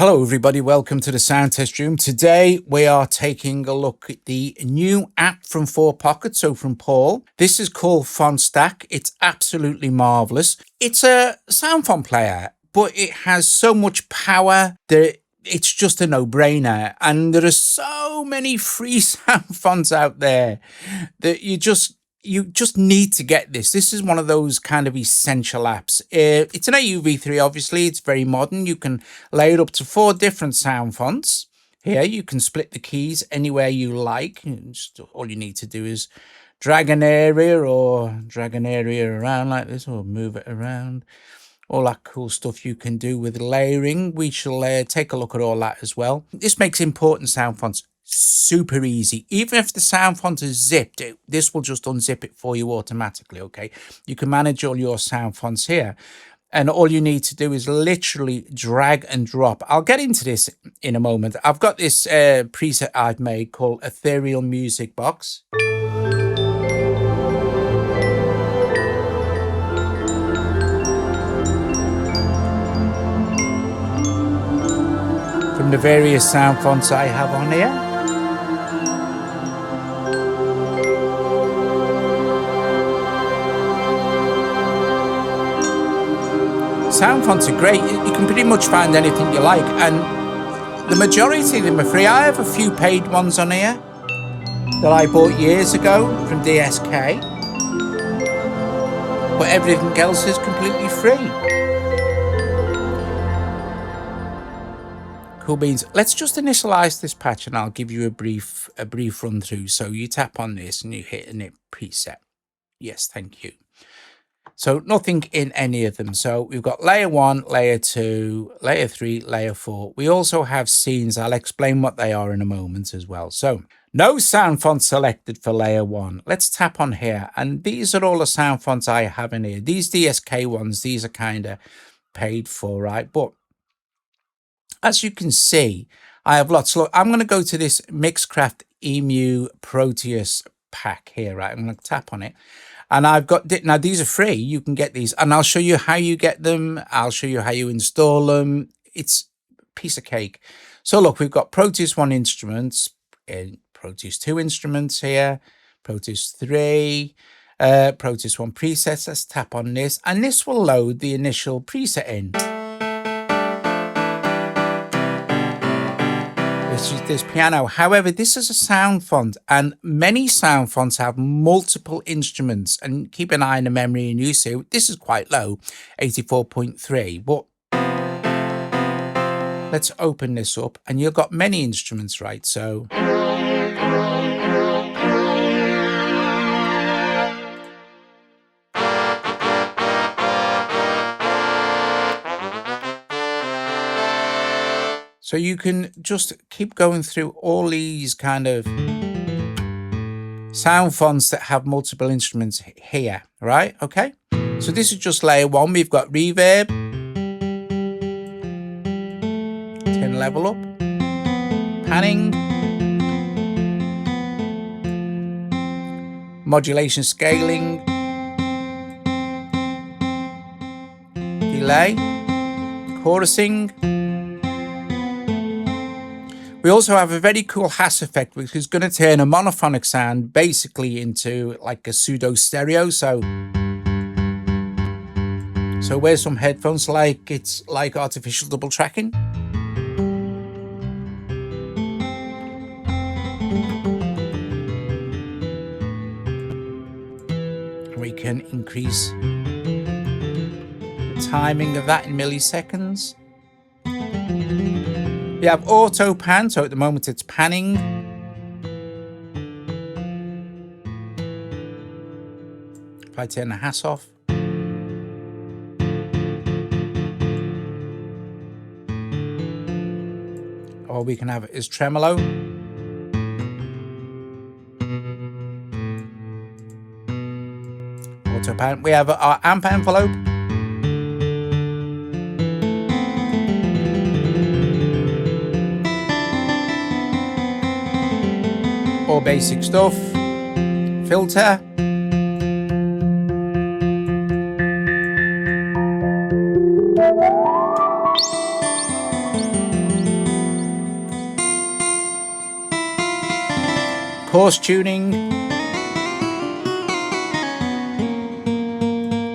Hello everybody, welcome to the Sound Test Room. Today we are taking a look at the new app from 4Pockets, so from Paul. This is called FontStack. It's absolutely marvelous. It's a SoundFont player, but it has so much power that it's just a no-brainer. And there are so many free sound fonts out there that you just need to get this. This is one of those kind of essential apps. It's an AUV3, obviously. It's very modern. You can lay it up to 4 different sound fonts. Here, you can split the keys anywhere you like. Just all you need to do is drag an area around like this, or move it around. All that cool stuff you can do with layering. We shall take a look at all that as well. This makes importing sound fonts super easy. Even if the sound font is zipped, this will just unzip it for you automatically. Okay, you can manage all your sound fonts here, and all you need to do is literally drag and drop. I'll get into this in a moment. I've got this preset I've made called Ethereal Music Box. From the various sound fonts I have on here. Sound fonts are great. You can pretty much find anything you like, and the majority of them are free. I have a few paid ones on here that I bought years ago from DSK, but everything else is completely free. Cool beans. Let's just initialize this patch and I'll give you a brief run through. So you tap on this and you hit a new preset. Yes, thank you. So nothing in any of them. So we've got layer 1, layer 2, layer 3, layer 4. We also have scenes. I'll explain what they are in a moment as well. So no sound font selected for layer 1. Let's tap on here. And these are all the sound fonts I have in here. These DSK ones, these are kind of paid for, right? But as you can see, I have lots. Look, I'm going to go to this Mixcraft Emu Proteus pack here, right? I'm going to tap on it. And I've got, now these are free, you can get these, and I'll show you how you get them. I'll show you how you install them. It's a piece of cake. So look, we've got Proteus 1 instruments, Proteus 2 instruments here, Proteus 3, Proteus 1 presets. Let's tap on this, and this will load the initial preset in. This piano. However, this is a sound font, and many sound fonts have multiple instruments, and keep an eye on the memory and use it. This is quite low, 84.3, but let's open this up, and you've got many instruments, right? So So you can just keep going through all these kind of sound fonts that have multiple instruments here, right? Okay. So this is just layer 1. We've got reverb, turn level up, panning, modulation, scaling, delay, chorusing. We also have a very cool hash effect, which is going to turn a monophonic sound basically into like a pseudo stereo. So wear some headphones like it's like artificial double tracking. We can increase the timing of that in milliseconds. We have auto pan, so at the moment it's panning. If I turn the hash off. Or we can have it as tremolo. Auto pan. We have our amp envelope. All basic stuff. Filter. Coarse tuning,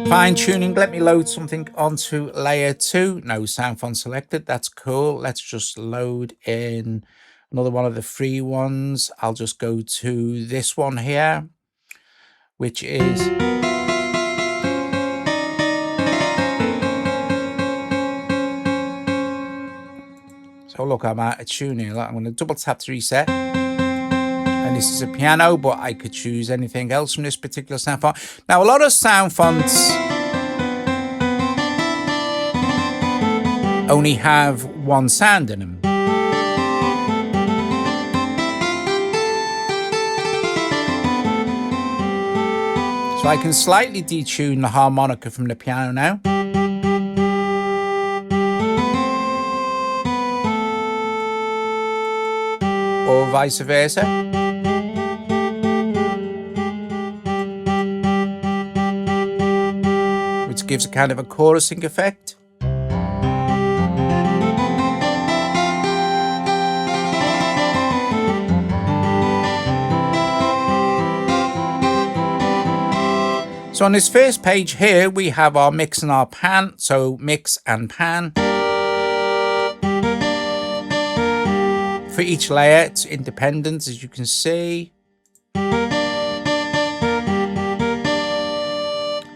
fine tuning. Let me load something onto layer 2. No SoundFont selected. That's cool. Let's just load in another one of the free ones. I'll just go to this one here, which is so look, I'm out of tuning. I'm going to double tap to reset. And this is a piano, but I could choose anything else from this particular sound font. Now, a lot of sound fonts only have one sound in them. So I can slightly detune the harmonica from the piano now. Or vice versa. Gives a kind of a chorusing effect. So on this first page here, we have our mix and our pan. So mix and pan. For each layer, it's independent, as you can see.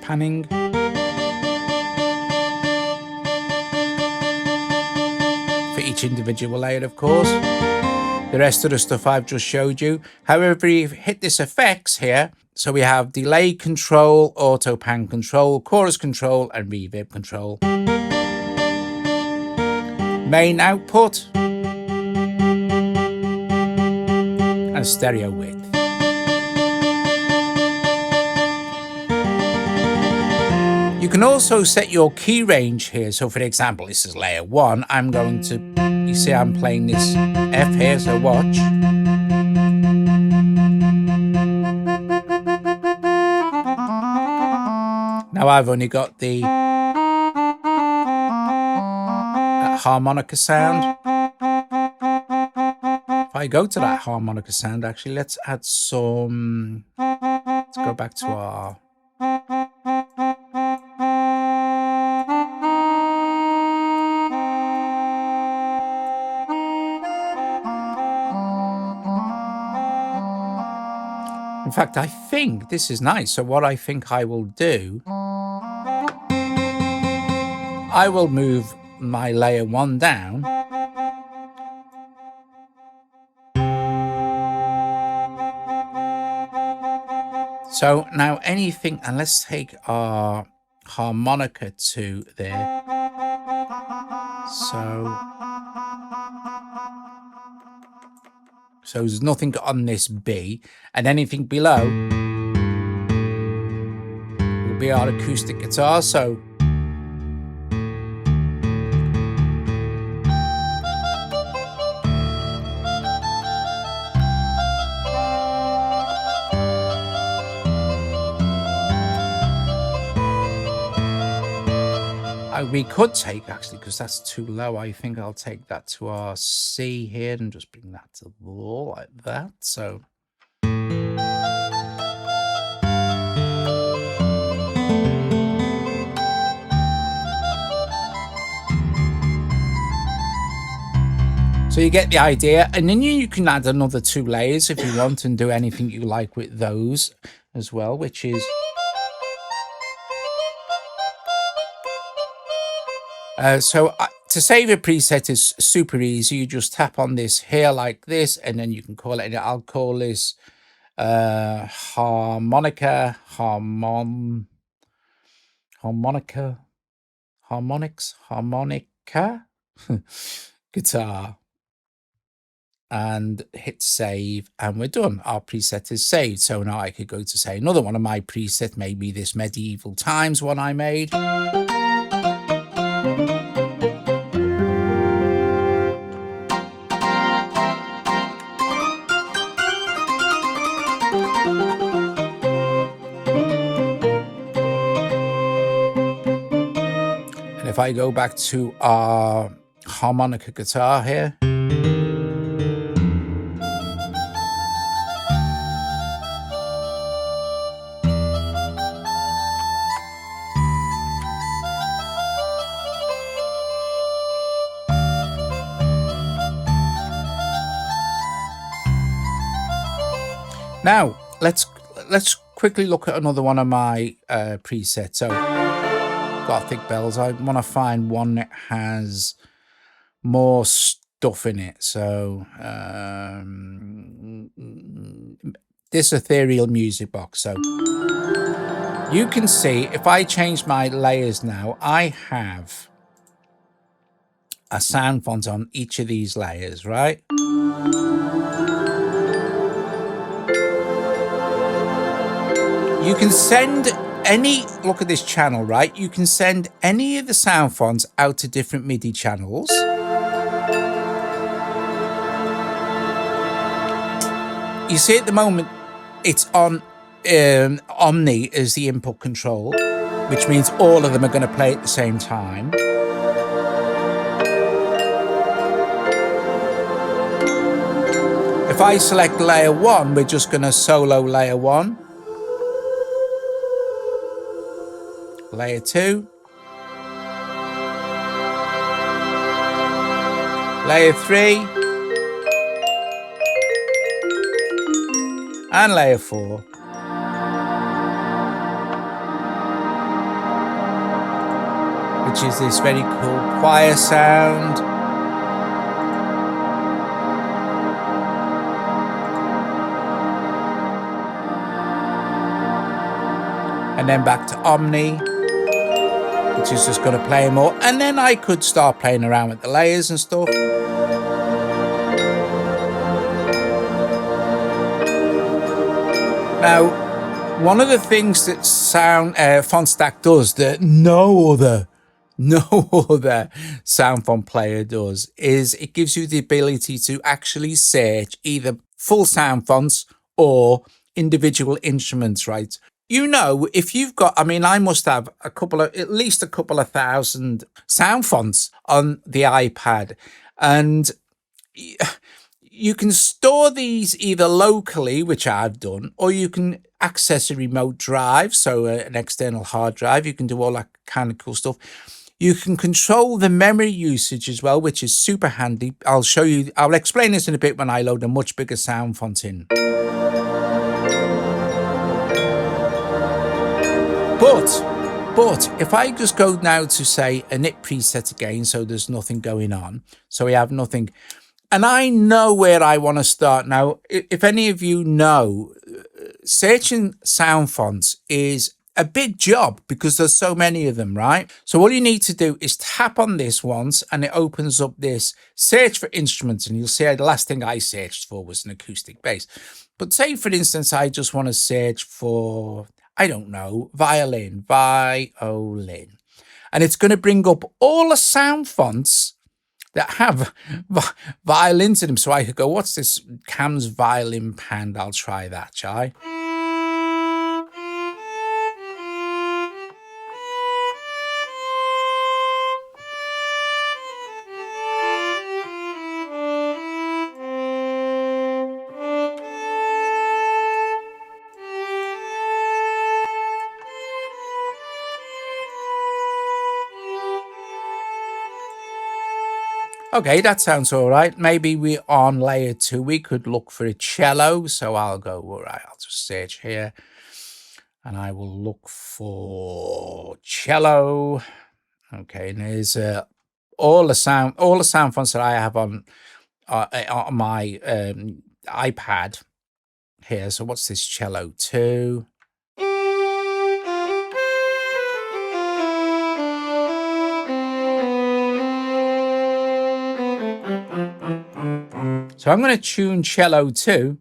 Panning. Each individual layer, of course. The rest of the stuff I've just showed you. However, you hit this effects here, so we have delay control, auto pan control, chorus control, and reverb control. Main output and stereo width. You can also set your key range here. So for example, this is layer 1. I'm going to, you see I'm playing this F here, so watch. Now I've only got the harmonica sound. If I go to that harmonica sound, actually, let's add some, let's go back to our in fact, I think this is nice. So what I think I will do, I will move my layer 1 down. So now anything, and let's take our harmonica to there. So there's nothing on this B, and anything below will be our acoustic guitar. So we could take, actually, because that's too low, I think I'll take that to our C here and just bring that to the wall like that. So you get the idea, and then you can add another 2 layers if you want and do anything you like with those as well, which is to save a preset is super easy. You just tap on this here like this, and then you can call it. I'll call this harmonica, harmonica guitar, and hit save, and we're done. Our preset is saved. So now I could go to say another one of my presets, maybe this medieval times one I made. If I go back to our harmonica guitar here, Now, let's quickly look at another one of my presets. So, Gothic bells. I want to find one that has more stuff in it. So, this ethereal music box. So, you can see if I change my layers now, I have a SoundFont on each of these layers, right? You can send any, look at this channel, right? You can send any of the SoundFonts out to different MIDI channels. You see at the moment, it's on Omni as the input control, which means all of them are going to play at the same time. If I select layer 1, we're just going to solo layer 1. Layer 2. Layer 3. And layer 4. Which is this very cool choir sound. And then back to Omni, which is just going to play more. And then I could start playing around with the layers and stuff. Now, one of the things that FontStack does that no other SoundFont player does is it gives you the ability to actually search either full SoundFonts or individual instruments, right? You know, if you've got, I mean, I must have at least a couple of thousand SoundFonts on the iPad, and you can store these either locally, which I've done, or you can access a remote drive, so an external hard drive. You can do all that kind of cool stuff. You can control the memory usage as well, which is super handy. I'll explain this in a bit when I load a much bigger SoundFont in. But if I just go now to say a knit preset again, so there's nothing going on, so we have nothing, and I know where I want to start now. If any of you know, searching SoundFonts is a big job because there's so many of them, right? So all you need to do is tap on this once and it opens up this search for instruments, and you'll see the last thing I searched for was an acoustic bass. But say, for instance, I just want to search for, I don't know, violin. And it's going to bring up all the SoundFonts that have violins in them. So I could go, what's this Cam's violin pan? I'll try that, shall I? Okay, that sounds all right. Maybe we're on layer 2. We could look for a cello. So I'll go, all right, I'll just search here. And I will look for cello. Okay, and there's all the SoundFonts that I have on my iPad here. So what's this cello 2? So I'm going to tune cello 2.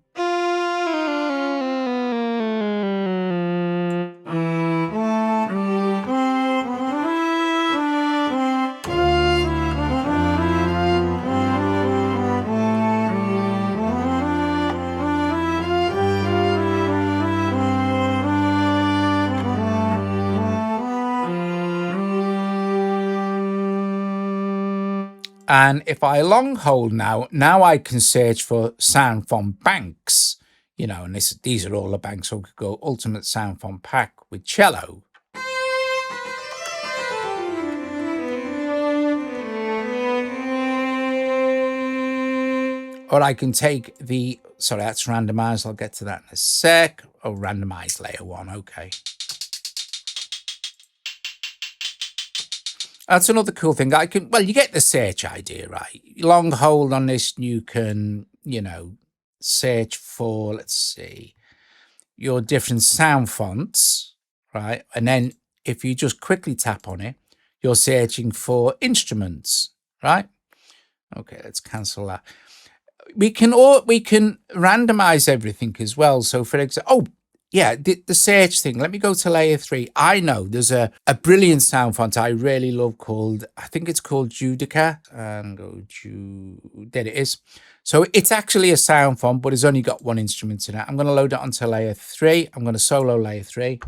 And if I long hold now I can search for SoundFont banks, you know, and these are all the banks. So we could go Ultimate SoundFont Pack with cello. Or I can take the sorry, that's randomized. I'll get to that in a sec. Oh, randomized layer 1. Okay. That's another cool thing. Well, you get the search idea, right? Long hold on this, and you can, search for, let's see, your different sound fonts, right? And then if you just quickly tap on it, you're searching for instruments, right? Okay, let's cancel that. We can randomize everything as well. So for example, the search thing. Let me go to layer 3. I know there's a brilliant sound font I really love called, I think it's called Judica. And go there it is. So it's actually a sound font, but it's only got one instrument in it. I'm going to load it onto layer 3. I'm going to solo layer 3.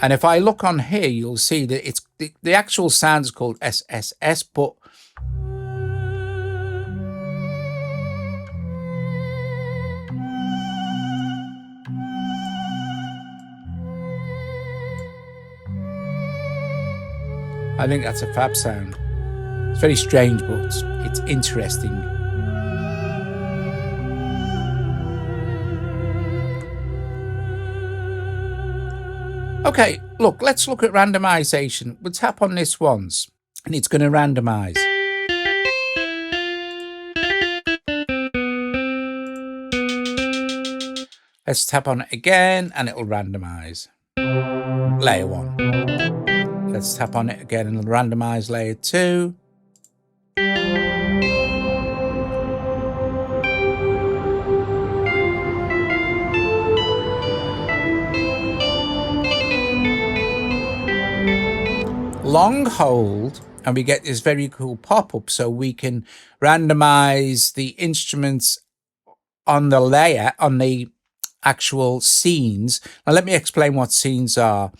And if I look on here, you'll see that it's the actual sound is called SSS, but I think that's a fab sound. It's very strange, but it's interesting. Okay, look, let's look at randomization. We'll tap on this once, and it's going to randomize. Let's tap on it again, and it'll randomize. Layer 1. Let's tap on it again, and it'll randomize layer 2. Long hold, and we get this very cool pop-up, so we can randomize the instruments on the layer, on the actual scenes. Now let me explain what scenes are.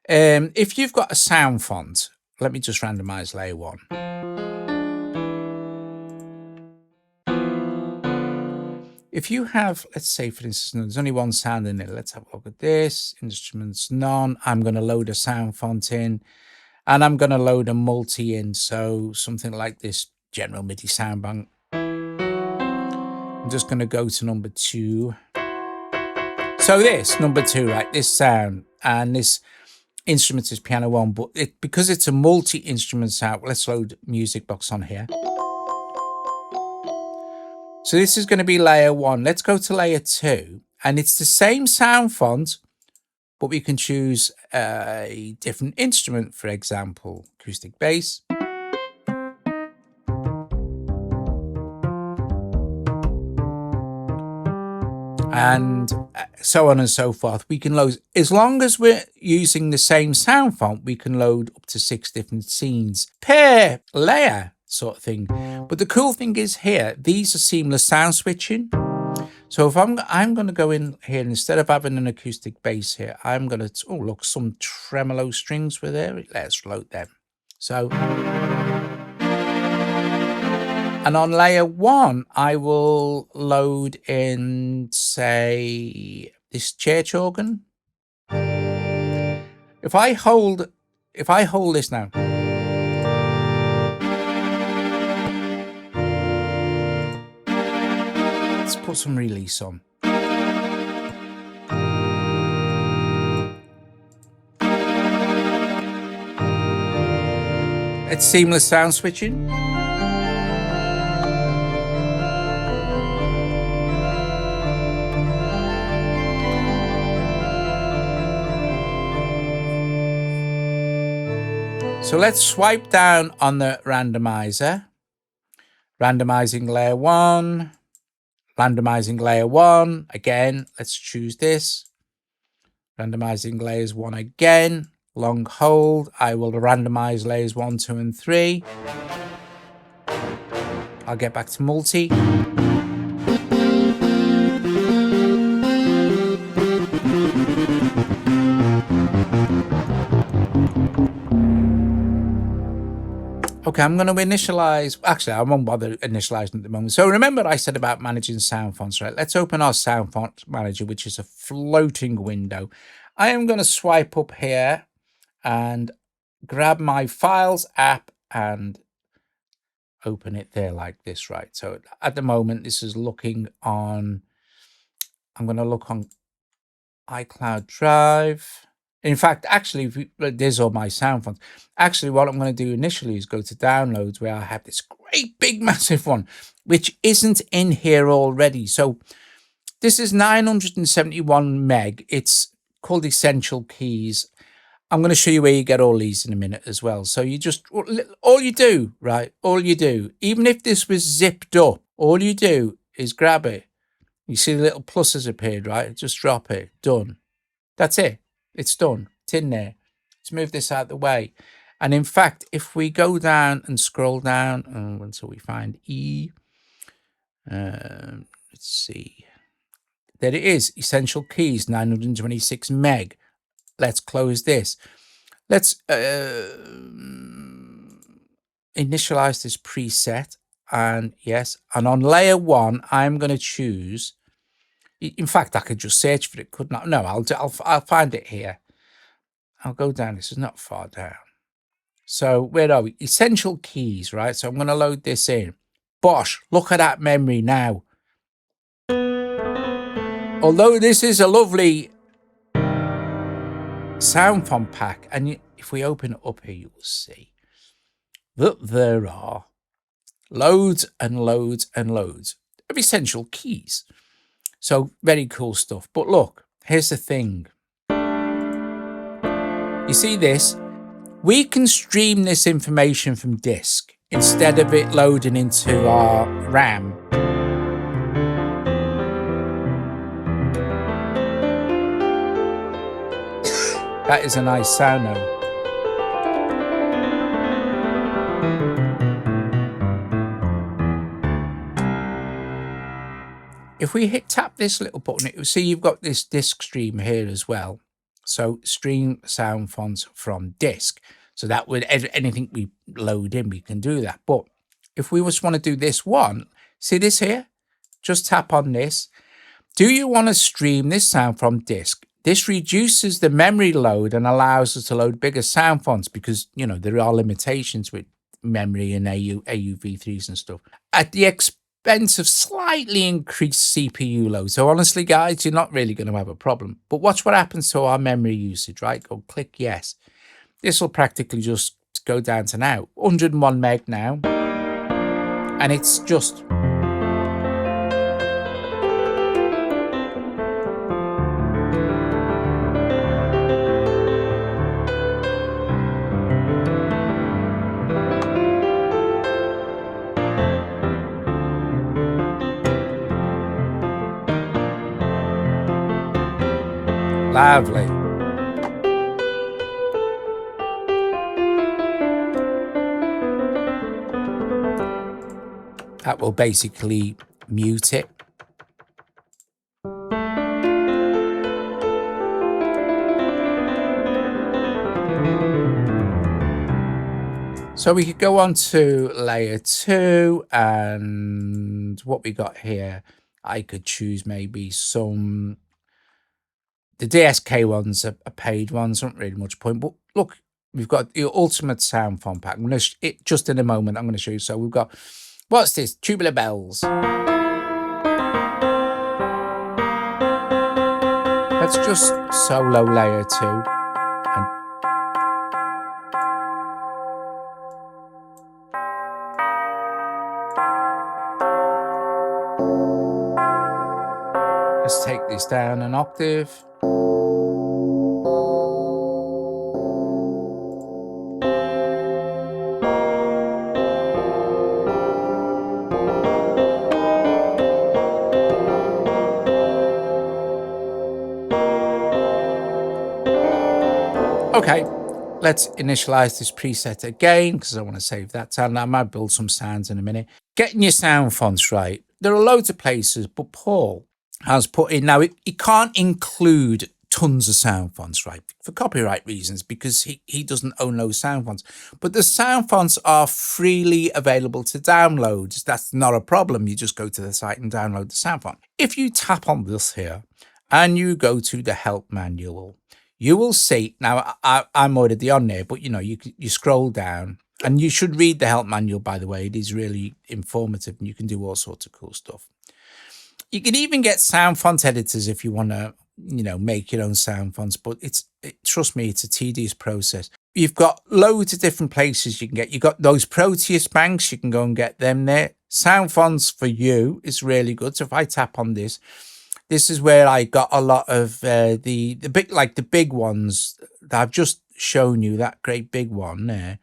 If you've got a sound font, let me just randomize layer 1. If you have, let's say for instance, there's only one sound in it. Let's have a look at this. Instruments none. I'm going to load a sound font in. And I'm going to load a multi in, so something like this general MIDI sound bank. I'm just going to go to number 2. So this, number 2, right, this sound, and this instrument is piano 1, but because it's a multi-instrument sound, let's load music box on here. So this is going to be layer 1. Let's go to layer 2, and it's the same sound font, but we can choose a different instrument, for example, acoustic bass. And so on and so forth. We can load, as long as we're using the same sound font, we can load up to 6 different scenes per layer sort of thing. But the cool thing is here, these are seamless sound switching. So if I'm going to go in here, and instead of having an acoustic bass here, I'm going to, oh, look, some tremolo strings were there. Let's load them. So, and on layer 1, I will load in, say, this church organ. If I hold this now, let's put some release on. It's seamless sound switching. So let's swipe down on the randomizer. Randomizing layer 1. Randomizing layer 1 again. Let's choose this. Randomizing layers 1 again. Long hold. I will randomize layers 1, 2, and 3. I'll get back to multi. Okay, I'm going to initialize. Actually, I won't bother initializing at the moment. So remember I said about managing sound fonts, right? Let's open our sound font manager, which is a floating window. I am going to swipe up here and grab my files app, and open it there like this, right? So at the moment, this is looking on, I'm going to look on iCloud Drive. In fact, actually, there's all my sound fonts. Actually, what I'm going to do initially is go to downloads, where I have this great big massive one, which isn't in here already. So this is 971 meg. It's called Essential Keys. I'm going to show you where you get all these in a minute as well. So you just, all you do, right? All you do, even if this was zipped up, all you do is grab it. You see the little plus has appeared, right? Just drop it. Done. That's it. It's done. It's in there. Let's move this out of the way. And in fact, if we go down and scroll down until we find E, let's see. There it is. Essential Keys, 926 meg. Let's close this. Let's initialize this preset. And yes, and on layer 1, I'm going to choose. In fact, I could just search for it, couldn't I? No, I'll find it here. I'll go down. This is not far down. So where are we? Essential Keys, right? So I'm going to load this in. Bosh, look at that memory now. Although this is a lovely SoundFont pack, and if we open it up here, you will see that there are loads and loads and loads of essential keys. So very cool stuff. But look, here's the thing. You see this? We can stream this information from disk instead of it loading into our RAM. That is a nice sound though. If we tap this little button, it will see you've got this disk stream here as well. So stream sound fonts from disk. So that would, anything we load in, we can do that. But if we just want to do this one, see this here? Just tap on this. Do you want to stream this sound from disk? This reduces the memory load and allows us to load bigger sound fonts because, you know, there are limitations with memory and AUV3s and stuff at the expense of slightly increased CPU load. So honestly, guys, you're not really going to have a problem. But watch what happens to our memory usage, right? Go click yes. This will practically just go down to now 101 meg now. And it's just... lovely. That will basically mute it. So we could go on to layer 2, and what we got here, I could choose maybe some... The DSK ones are paid ones, not really much point. But look, we've got the ultimate SoundFont pack. I'm going to just in a moment. I'm going to show you. So we've got, what's this? Tubular bells. Let's just solo layer 2. And let's take this down an octave. Okay, let's initialize this preset again because I want to save that sound. I might build some sounds in a minute. Getting your sound fonts right. There are loads of places, but Paul has put in, now he can't include tons of sound fonts, right? For copyright reasons, because he doesn't own those sound fonts. But the sound fonts are freely available to download. That's not a problem. You just go to the site and download the sound font. If you tap on this here and you go to the help manual, you will see, now I'm already on there, but you know, you scroll down And you should read the help manual, by the way. It is really informative and you can do all sorts of cool stuff. You can even get SoundFont editors if you want to, make your own sound fonts, but trust me, it's a tedious process. You've got loads of different places you can get. You've got those Proteus banks, you can go and get them there. SoundFonts for You is really good. So if I tap on this is where I got a lot of the big ones that I've just shown you. That great big one there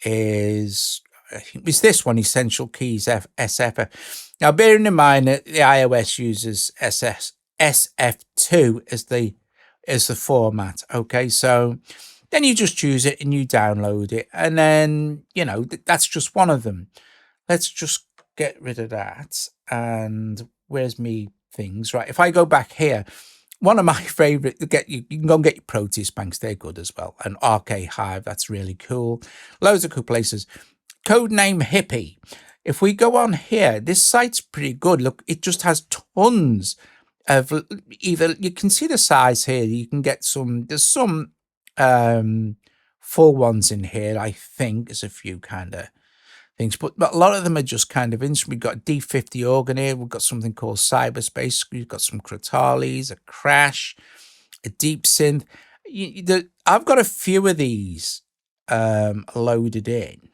is, I think it's this one, Essential Keys SFF. Now, bearing in mind that the iOS uses SF2 as the format. Okay, so then you just choose it and you download it, and then that's just one of them. Let's just get rid of that. And where's me things? Right, if I go back here, one of my favorite, you can go and get your Proteus banks. They're good as well. And Archive, that's really cool. Loads of cool places. Codename Hippie. If we go on here, this site's pretty good. Look, it just has tons of either, you can see the size here. You can get there's some full ones in here, I think. There's a few kind of things, but a lot of them are just kind of instrument. We've got a D50 organ here. We've got something called Cyberspace. We've got some Crotales, a Crash, a Deep Synth. I've got a few of these loaded in.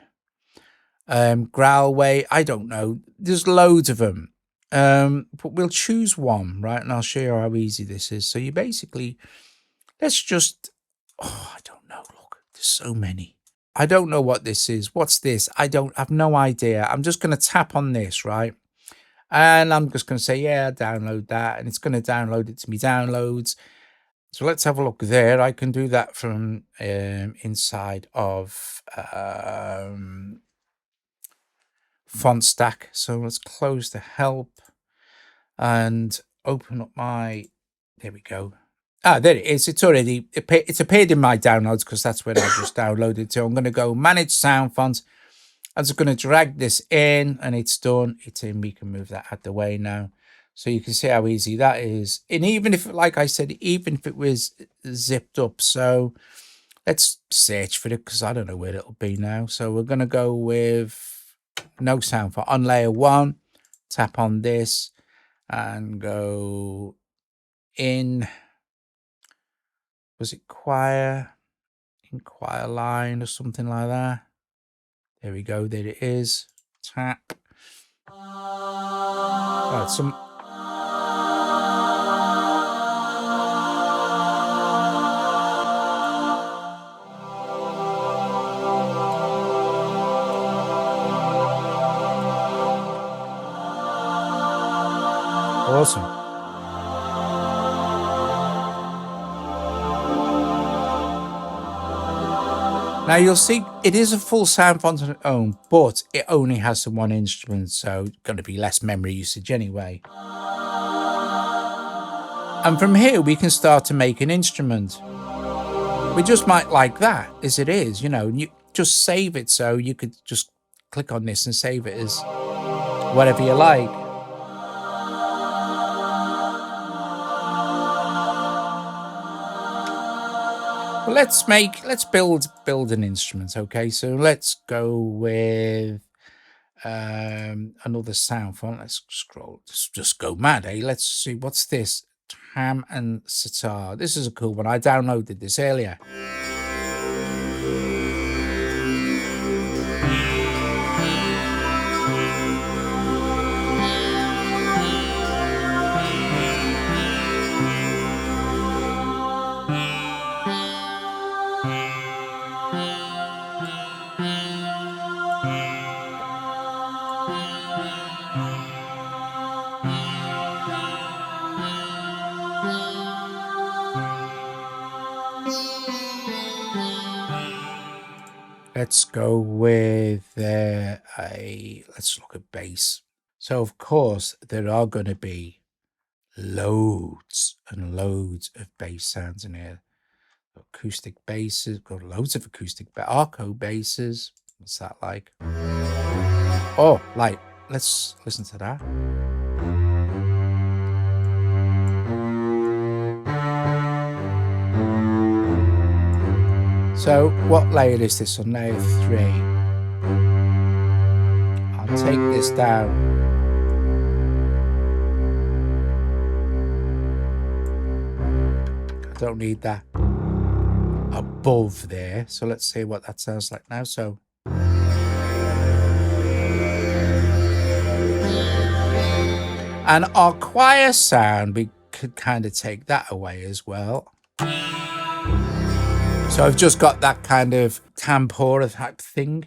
Growlway, I don't know. There's loads of them. But we'll choose one, right? And I'll show you how easy this is. So you basically, let's just, I don't know. Look, there's so many. I don't know what this is. What's this? I've no idea. I'm just going to tap on this, right? And I'm just going to say, yeah, download that. And it's going to download it to me downloads. So let's have a look there. I can do that from inside of FontStack. So let's close the help and open up my, there we go. Ah, there it is. It's appeared in my downloads because that's where I just downloaded. So I'm going to go manage SoundFont. I'm just going to drag this in and it's done. It's in. We can move that out the way now. So you can see how easy that is. And even if, like I said, even if it was zipped up. So let's search for it because I don't know where it'll be now. So we're going to go with no SoundFont on layer 1. Tap on this and go in. Was it choir? In choir line or something like that. There we go. There it is. Tap. Right, some. Awesome. Now you'll see it is a full sound font on its own, but it only has the one instrument, so it's going to be less memory usage anyway. And from here we can start to make an instrument. We just might like that as it is, you just save it, so you could just click on this and save it as whatever you like. Well, let's build an instrument. Okay, so let's go with another sound font. Let's scroll. Just go mad, eh? Let's see. What's this? Tam and sitar. This is a cool one. I downloaded this earlier. Let's go with let's look at bass. So of course there are going to be loads and loads of bass sounds in here. Acoustic basses, got loads of acoustic arco basses. What's that like? Oh, like let's listen to that. So what layer is this on? Layer 3. take this down. I don't need that above there. So let's see what that sounds like now. So and our choir sound, we could kind of take that away as well. So I've just got that kind of tempora type thing.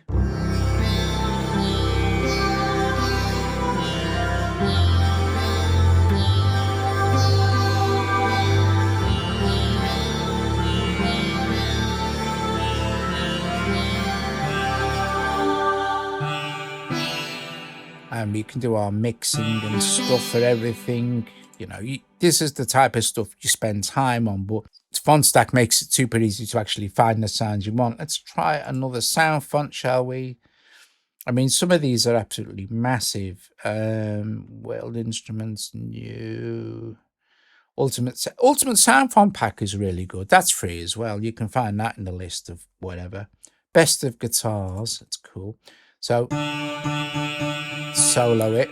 And we can do our mixing and stuff for everything. You know, this is the type of stuff you spend time on, but FontStack makes it super easy to actually find the sounds you want. Let's try another SoundFont, shall we? I mean, some of these are absolutely massive. World Instruments, new. Ultimate SoundFont pack is really good. That's free as well. You can find that in the list of whatever. Best of guitars. That's cool. So solo it.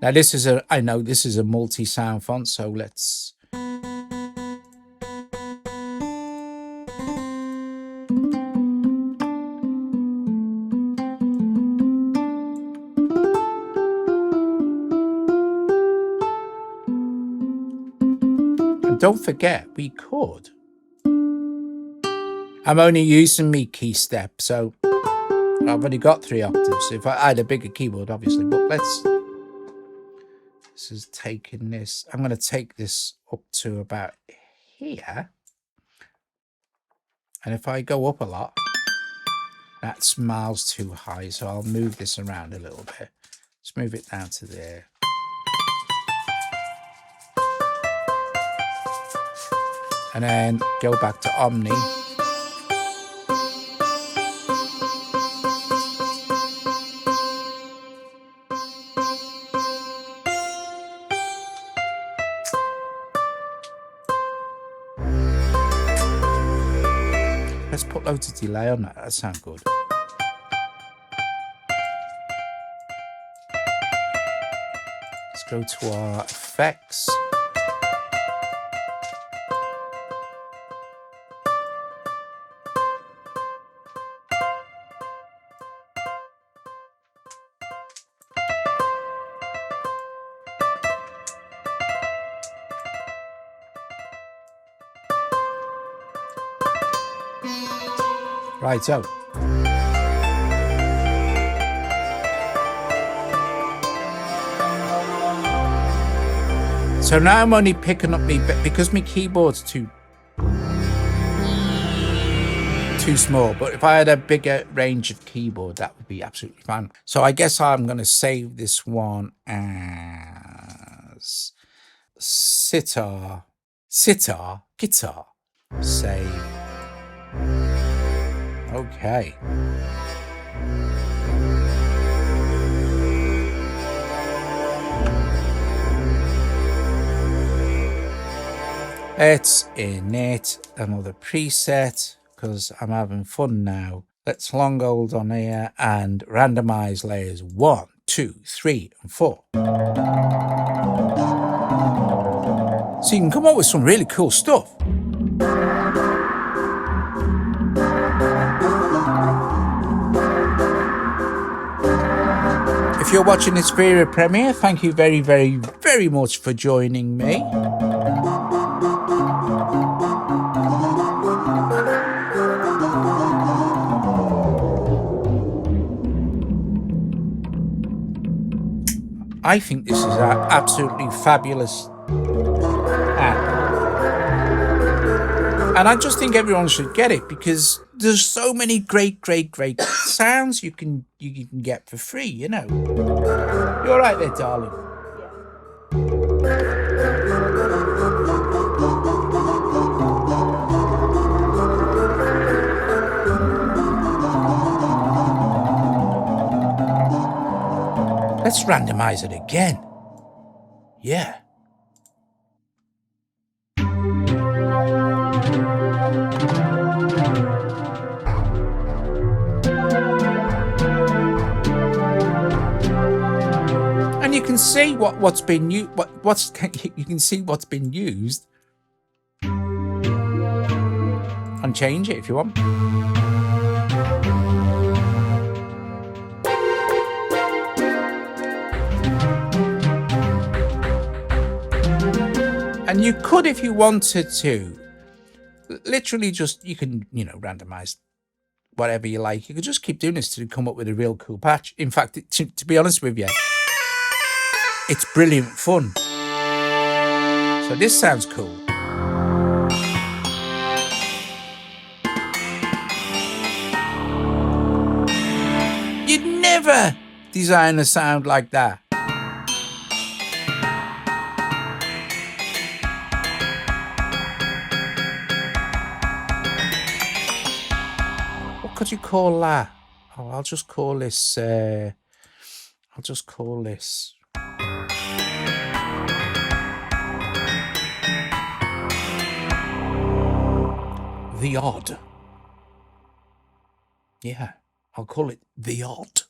Now this is I know this is a multi-sound font, so let's and don't forget we could. I'm only using me key step, so I've only got 3 octaves. If I had a bigger keyboard, obviously, but let's. This is taking this. I'm going to take this up to about here, and if I go up a lot, that's miles too high. So I'll move this around a little bit. Let's move it down to there. And then go back to Omni. Let's put loads of delay on that. That sounds good. Let's go to our effects. Right, so now I'm only picking up because my keyboard's too small, but if I had a bigger range of keyboard, that would be absolutely fine. So I guess I'm going to save this one as sitar, guitar, save. Okay. Let's init another preset because I'm having fun now. Let's long hold on here and randomize layers 1, 2, 3, and 4. So you can come up with some really cool stuff. If you're watching this via premiere, thank you very, very, very much for joining me. I think this is an absolutely fabulous app. And I just think everyone should get it because there's so many great sounds you can get for free, you know. You're all right there, darling. Let's randomize it again. Yeah. see what's been used. You can see what's been used, and change it if you want. And you could, if you wanted to, literally just, you can, randomize whatever you like. You could just keep doing this to come up with a real cool patch. In fact, to be honest with you, it's brilliant fun. So this sounds cool. You'd never design a sound like that. What could you call that? Oh, I'll just call this the odd. Yeah, I'll call it the odd.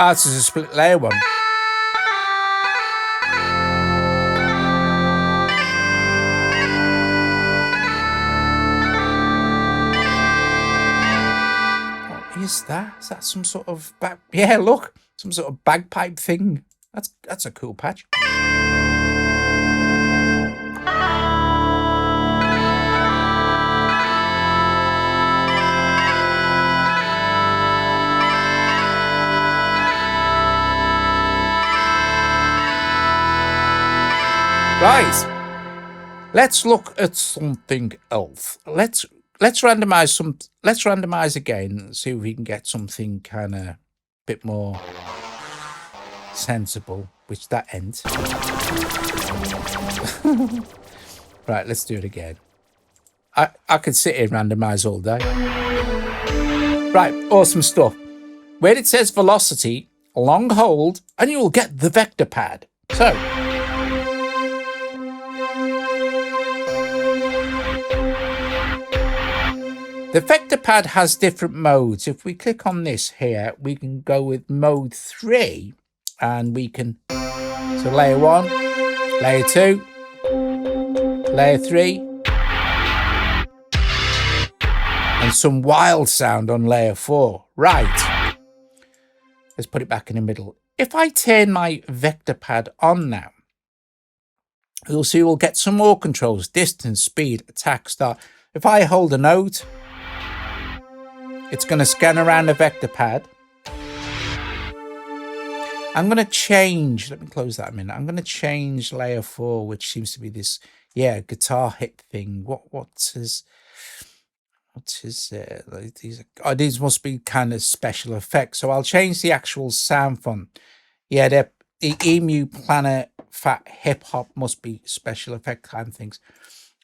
Ah, this is a split layer one. What is that? Is that some sort of yeah, look, some sort of bagpipe thing. That's a cool patch. Right, let's look at something else. Let's randomize let's randomize again and see if we can get something kind of bit more sensible, which that ends. Right, let's do it again. I could sit here and randomize all day. Right, awesome stuff. Where it says velocity, long hold, and you will get the vector pad. So the vector pad has different modes. If we click on this here, we can go with mode 3, and we can, so layer 1, layer 2, layer 3, and some wild sound on layer 4. Right, let's put it back in the middle. If I turn my vector pad on now, you'll see we'll get some more controls: distance, speed, attack, start. If I hold a note, it's going to scan around the vector pad. I'm going to change, let me close that a minute. I'm going to change layer 4, which seems to be this, yeah, guitar hit thing. What is these must be kind of special effects. So I'll change the actual SoundFont. Yeah, the Emu Planet Fat Hip Hop must be special effect kind of things.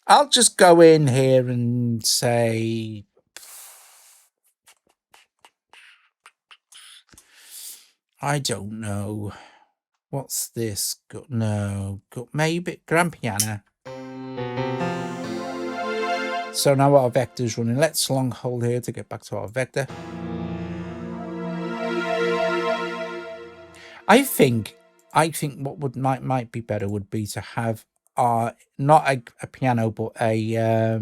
I'll just go in here and say, I don't know. What's this? Maybe grand piano. So now our vector is running. Let's long hold here to get back to our vector. I think what might be better would be to have not a piano, but a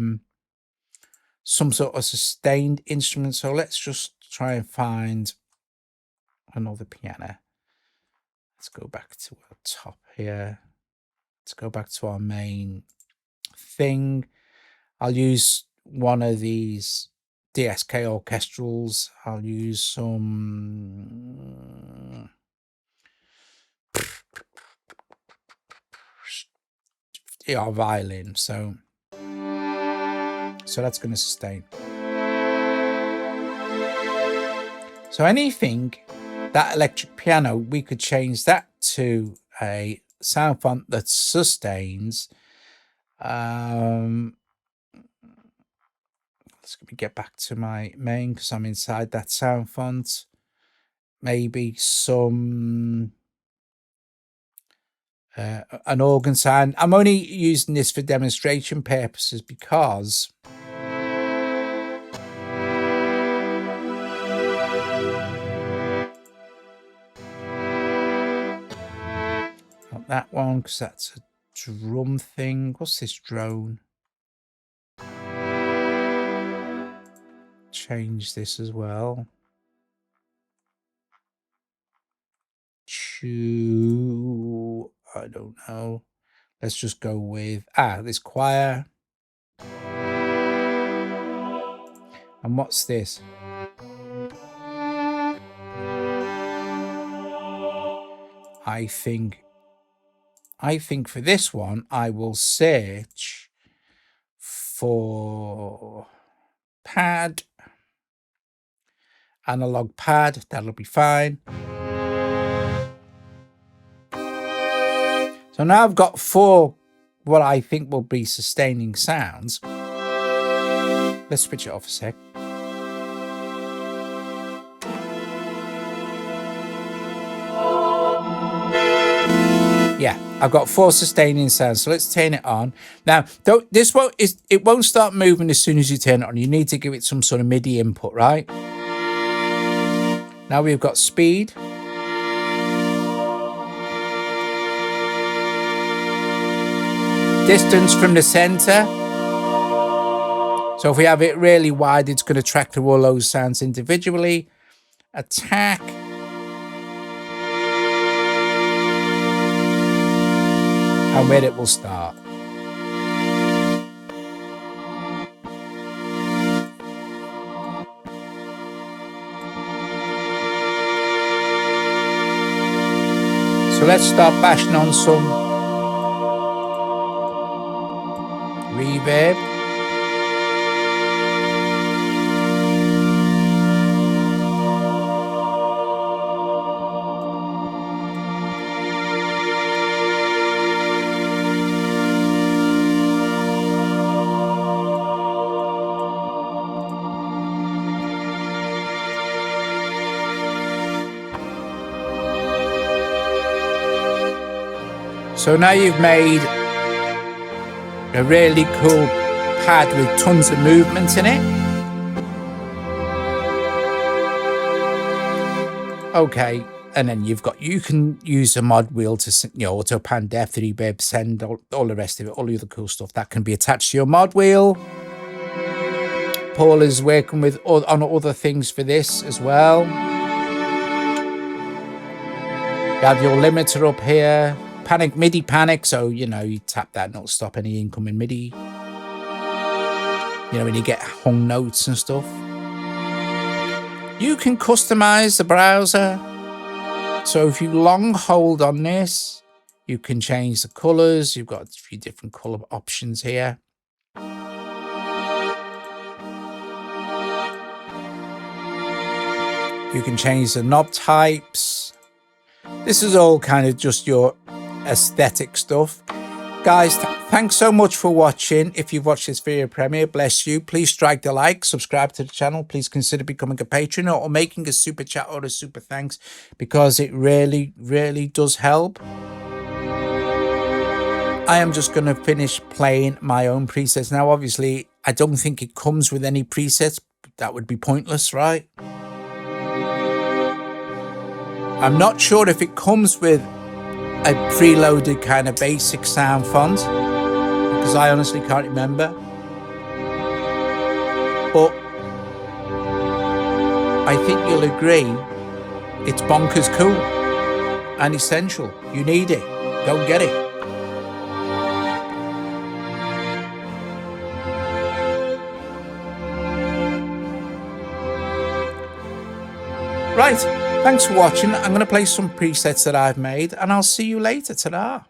some sort of sustained instrument. So let's just try and find another piano. Let's go back to our top here. Let's go back to our main thing. I'll use one of these DSK orchestrals. I'll use some violin. So that's going to sustain. So anything, that electric piano, we could change that to a SoundFont that sustains. So let me get back to my main because I'm inside that SoundFont. Maybe some an organ sound. I'm only using this for demonstration purposes because not that one because that's a drum thing. What's this drone? Change this as well. To, I don't know. Let's just go with this choir. And what's this? I think for this one I will search for pad, analog pad. That'll be fine. So now I've got 4 what I think will be sustaining sounds. Let's switch it off a sec. Yeah, I've got 4 sustaining sounds. So let's turn it on. Now, it won't start moving as soon as you turn it on. You need to give it some sort of MIDI input, right? Now we've got speed. Distance from the center. So if we have it really wide, it's going to track through all those sounds individually. Attack. And where it will start. So let's start bashing on some reverb. So now you've made a really cool pad with tons of movement in it. Okay, and then you can use a mod wheel to, auto pan, depth, reverb, send, all the rest of it, all the other cool stuff that can be attached to your mod wheel. Paul is working on other things for this as well. You have your limiter up here. Panic, MIDI panic, so you tap that and it'll stop any incoming MIDI. When you get hung notes and stuff. You can customize the browser. So if you long hold on this, you can change the colors. You've got a few different color options here. You can change the knob types. This is all kind of just your aesthetic stuff. Guys, thanks so much for watching. If you've watched this video premiere, bless you. Please strike the like, subscribe to the channel. Please consider becoming a patron or making a super chat or a super thanks, because it really, really does help. I am just going to finish playing my own presets. Now, obviously, I don't think it comes with any presets. That would be pointless, right? I'm not sure if it comes with a preloaded kind of basic SoundFont, because I honestly can't remember. But I think you'll agree it's bonkers cool and essential. You need it. Go get it. Right. Thanks for watching. I'm going to play some presets that I've made, and I'll see you later. Ta-da!